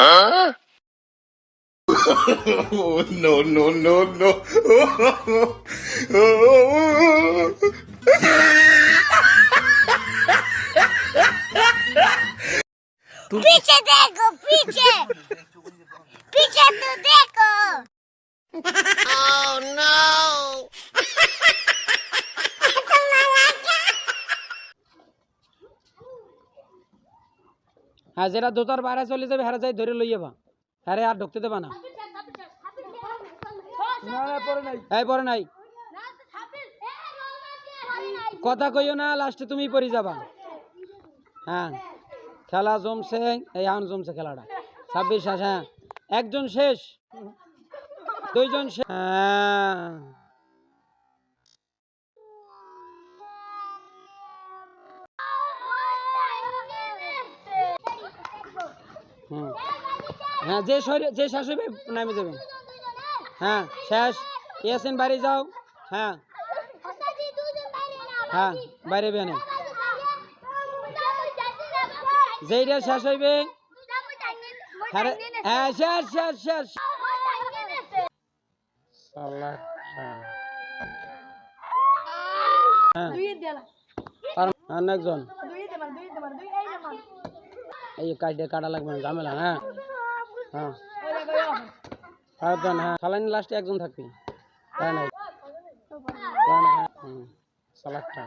Oh, no, no, no, no. पीछे देखो पीछे पीछे तो देखो oh, no. হ্যাঁ যেটা দোতার বাইরে চলে যাবে হারা যাই ধরে লই যাবা হ্যাঁ আর ঢুকতে দেবা না এই পরে নাই কথা কইও না লাস্টে তুমি পড়ে যাবা হ্যাঁ খেলা জমছে এই আন জমছে খেলাটা 26 শেষ হ্যাঁ একজন শেষ দুইজন শেষ হ্যাঁ হ্যাঁ যে শেষ হবে নামে যাবে হ্যাঁ শেষ ইয়াসিন বাড়ি যাও হ্যাঁ হ্যাঁ বাইরে বেনে যেইটা শেষ হইবে হ্যাঁ শেষ শেষ শেষ একজন এই কাটে কাটা লাগবে না ঝামেলা হ্যাঁ হ্যাঁ হ্যাঁ খালানি লাস্টে একজন থাকবি তাই নাই সালাদটা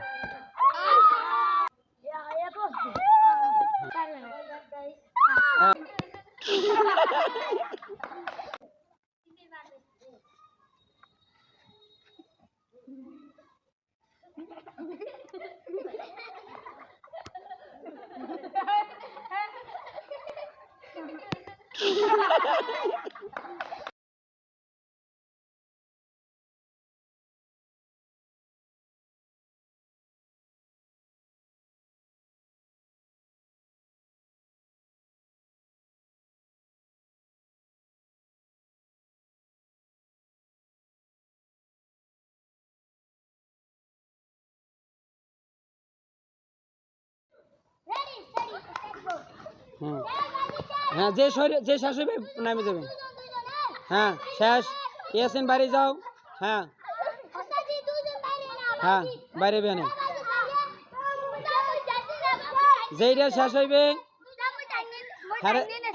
হ্যাঁ যে শেষ হবে নামে যাবে হ্যাঁ শেষ ইয়াসিন বাড়ি যাও হ্যাঁ হ্যাঁ বাইরে বেনে যেইটা শেষ হইবে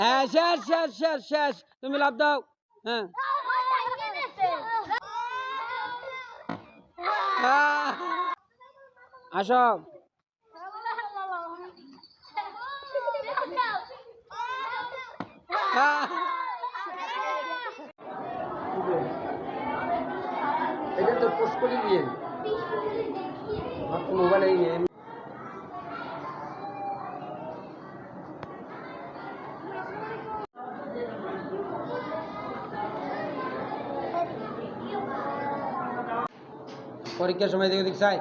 হ্যাঁ শেষ শেষ শেষ শেষ তুমি লাভ দাও হ্যাঁ আসো এটা তো পোস্ট করে দিয়ে মোবাইলে নিয়ে পরীক্ষার সময় দেখে চাই